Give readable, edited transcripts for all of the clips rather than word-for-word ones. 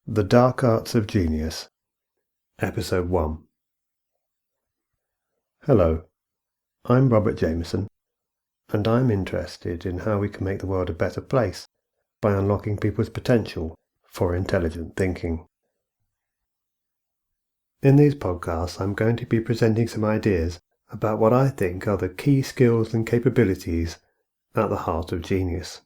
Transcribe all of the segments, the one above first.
The Dark Arts of Genius, Episode 1. Hello, I'm Robert Jameson, and I'm interested in how we can make the world a better place by unlocking people's potential for intelligent thinking. In these podcasts, I'm going to be presenting some ideas about what I think are the key skills and capabilities at the heart of genius.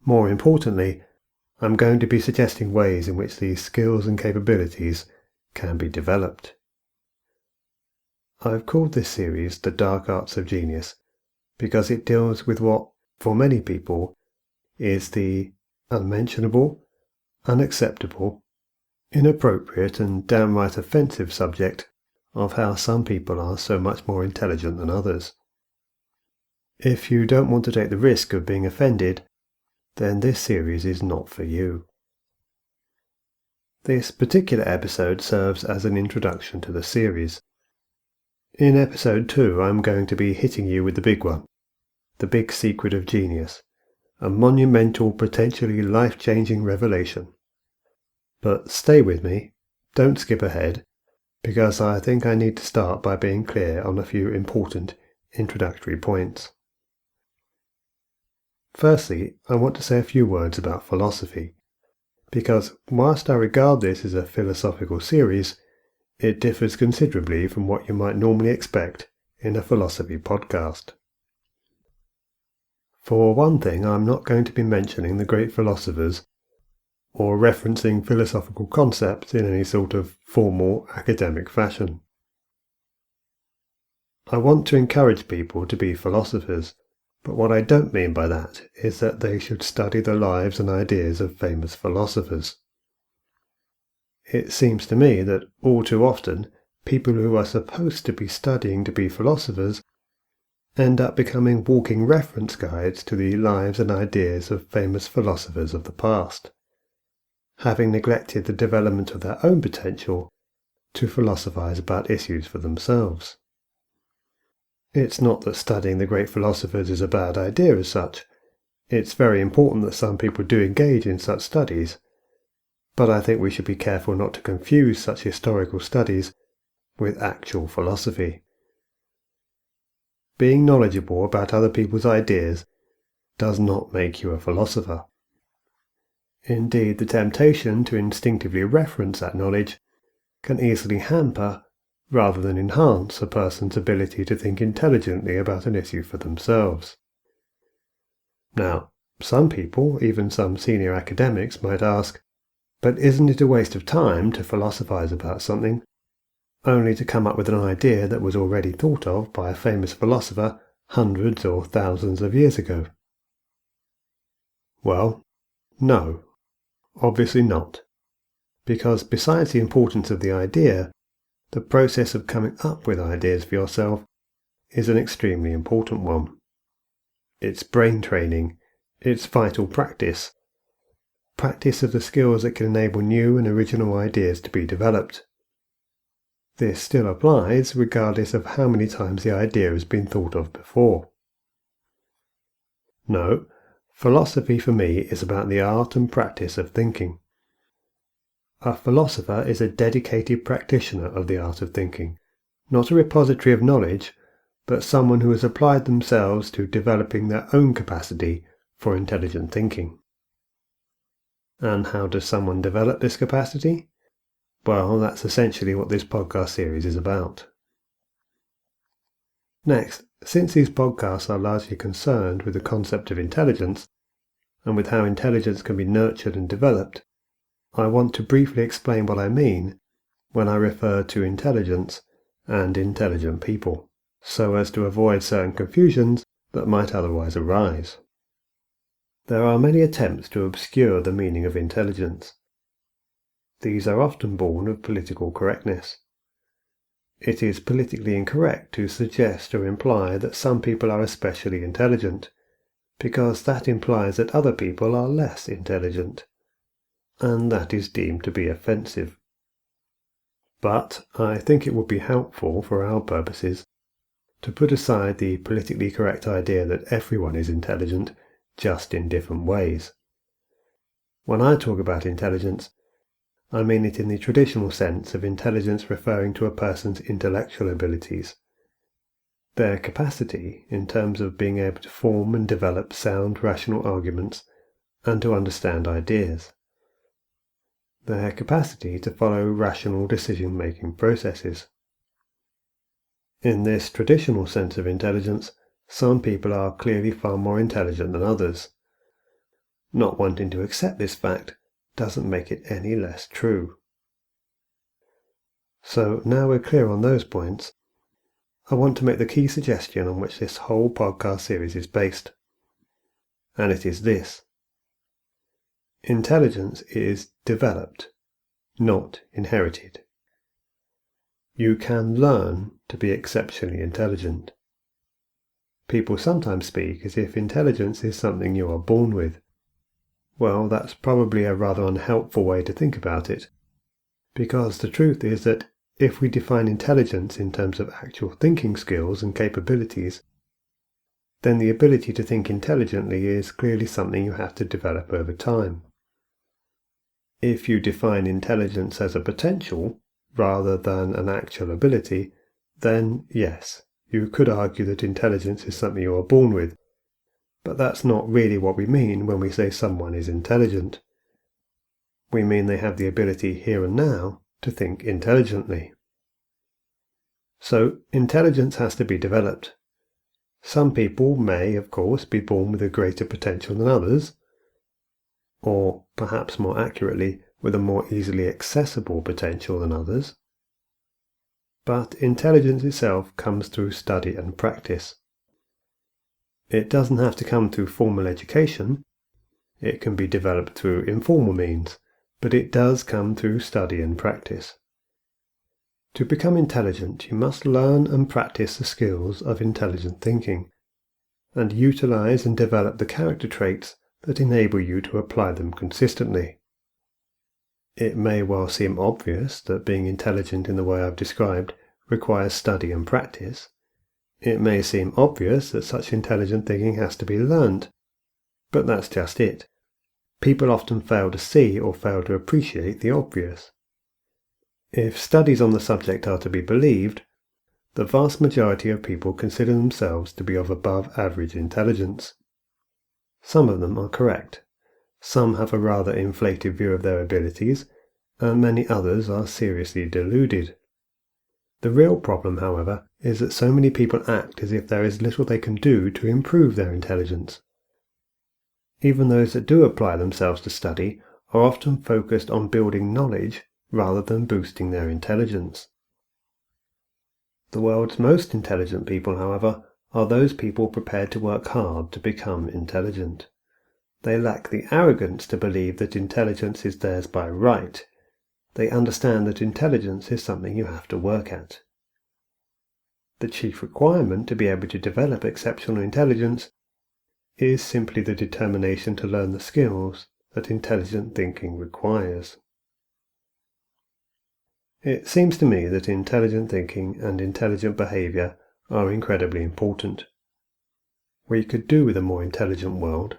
More importantly, I'm going to be suggesting ways in which these skills and capabilities can be developed. I've called this series The Dark Arts of Genius because it deals with what, for many people, is the unmentionable, unacceptable, inappropriate and downright offensive subject of how some people are so much more intelligent than others. If you don't want to take the risk of being offended, then this series is not for you. This particular episode serves as an introduction to the series. In episode 2, I'm going to be hitting you with the big one, the big secret of genius, a monumental, potentially life-changing revelation. But stay with me, don't skip ahead, because I think I need to start by being clear on a few important introductory points. Firstly, I want to say a few words about philosophy, because whilst I regard this as a philosophical series, it differs considerably from what you might normally expect in a philosophy podcast. For one thing, I'm not going to be mentioning the great philosophers or referencing philosophical concepts in any sort of formal academic fashion. I want to encourage people to be philosophers, but what I don't mean by that is that they should study the lives and ideas of famous philosophers. It seems to me that all too often people who are supposed to be studying to be philosophers end up becoming walking reference guides to the lives and ideas of famous philosophers of the past, having neglected the development of their own potential to philosophize about issues for themselves. It's not that studying the great philosophers is a bad idea as such. It's very important that some people do engage in such studies, but I think we should be careful not to confuse such historical studies with actual philosophy. Being knowledgeable about other people's ideas does not make you a philosopher. Indeed, the temptation to instinctively reference that knowledge can easily hamper rather than enhance a person's ability to think intelligently about an issue for themselves. Now, some people, even some senior academics, might ask, but isn't it a waste of time to philosophize about something, only to come up with an idea that was already thought of by a famous philosopher hundreds or thousands of years ago? Well, no, obviously not, because besides the importance of the idea, the process of coming up with ideas for yourself is an extremely important one. It's brain training, it's vital practice of the skills that can enable new and original ideas to be developed. This still applies regardless of how many times the idea has been thought of before. No, philosophy for me is about the art and practice of thinking. A philosopher is a dedicated practitioner of the art of thinking, not a repository of knowledge, but someone who has applied themselves to developing their own capacity for intelligent thinking. And how does someone develop this capacity? Well, that's essentially what this podcast series is about. Next, since these podcasts are largely concerned with the concept of intelligence, and with how intelligence can be nurtured and developed, I want to briefly explain what I mean when I refer to intelligence and intelligent people, so as to avoid certain confusions that might otherwise arise. There are many attempts to obscure the meaning of intelligence. These are often born of political correctness. It is politically incorrect to suggest or imply that some people are especially intelligent, because that implies that other people are less intelligent, and that is deemed to be offensive. But I think it would be helpful for our purposes to put aside the politically correct idea that everyone is intelligent, just in different ways. When I talk about intelligence, I mean it in the traditional sense of intelligence referring to a person's intellectual abilities, their capacity in terms of being able to form and develop sound, rational arguments and to understand ideas, their capacity to follow rational decision-making processes. In this traditional sense of intelligence, some people are clearly far more intelligent than others. Not wanting to accept this fact doesn't make it any less true. So now we're clear on those points, I want to make the key suggestion on which this whole podcast series is based. And it is this. Intelligence is developed, not inherited. You can learn to be exceptionally intelligent. People sometimes speak as if intelligence is something you are born with. Well, that's probably a rather unhelpful way to think about it, because the truth is that if we define intelligence in terms of actual thinking skills and capabilities, then the ability to think intelligently is clearly something you have to develop over time. If you define intelligence as a potential rather than an actual ability, then yes, you could argue that intelligence is something you are born with, but that's not really what we mean when we say someone is intelligent. We mean they have the ability here and now to think intelligently. So, intelligence has to be developed. Some people may, of course, be born with a greater potential than others, or perhaps more accurately, with a more easily accessible potential than others. But intelligence itself comes through study and practice. It doesn't have to come through formal education. It can be developed through informal means, but it does come through study and practice. To become intelligent, you must learn and practice the skills of intelligent thinking, and utilize and develop the character traits that enable you to apply them consistently. It may well seem obvious that being intelligent in the way I've described requires study and practice. It may seem obvious that such intelligent thinking has to be learned, but that's just it. People often fail to see or fail to appreciate the obvious. If studies on the subject are to be believed, the vast majority of people consider themselves to be of above average intelligence. Some of them are correct. Some have a rather inflated view of their abilities, and many others are seriously deluded. The real problem, however, is that so many people act as if there is little they can do to improve their intelligence. Even those that do apply themselves to study are often focused on building knowledge rather than boosting their intelligence. The world's most intelligent people, however, are those people prepared to work hard to become intelligent. They lack the arrogance to believe that intelligence is theirs by right. They understand that intelligence is something you have to work at. The chief requirement to be able to develop exceptional intelligence is simply the determination to learn the skills that intelligent thinking requires. It seems to me that intelligent thinking and intelligent behavior are incredibly important. We could do with a more intelligent world.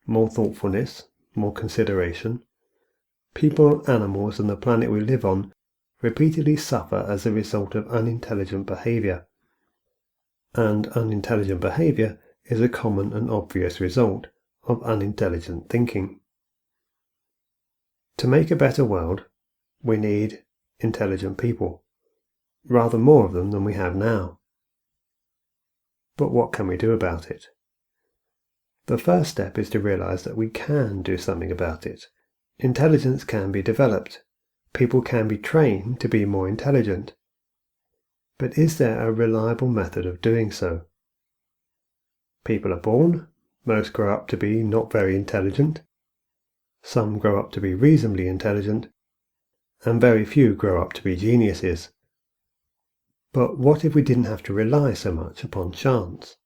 More thoughtfulness, more consideration. People, animals, and the planet we live on repeatedly suffer as a result of unintelligent behavior. And unintelligent behavior is a common and obvious result of unintelligent thinking. To make a better world, we need intelligent people, rather more of them than we have now. But what can we do about it? The first step is to realize that we can do something about it. Intelligence can be developed. People can be trained to be more intelligent. But is there a reliable method of doing so? People are born. Most grow up to be not very intelligent. Some grow up to be reasonably intelligent. And very few grow up to be geniuses. But what if we didn't have to rely so much upon chance?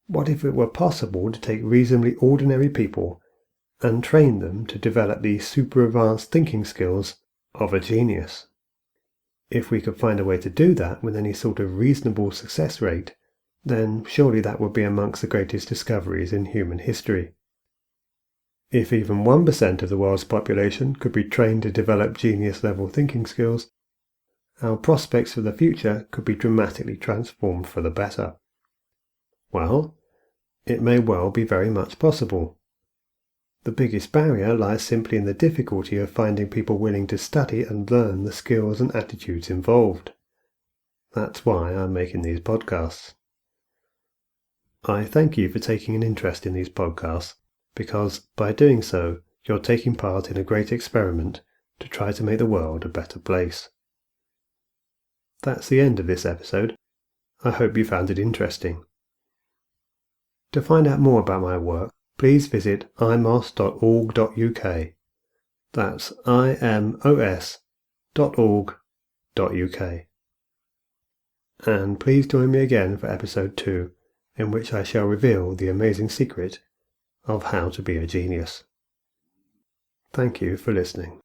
What if it were possible to take reasonably ordinary people and train them to develop the super advanced thinking skills of a genius? If we could find a way to do that with any sort of reasonable success rate, then surely that would be amongst the greatest discoveries in human history. If even 1% of the world's population could be trained to develop genius-level thinking skills, our prospects for the future could be dramatically transformed for the better. Well, it may well be very much possible. The biggest barrier lies simply in the difficulty of finding people willing to study and learn the skills and attitudes involved. That's why I'm making these podcasts. I thank you for taking an interest in these podcasts, because by doing so, you're taking part in a great experiment to try to make the world a better place. That's the end of this episode. I hope you found it interesting. To find out more about my work, please visit imos.org.uk. That's imos.org.uk. And please join me again for episode 2, in which I shall reveal the amazing secret of how to be a genius. Thank you for listening.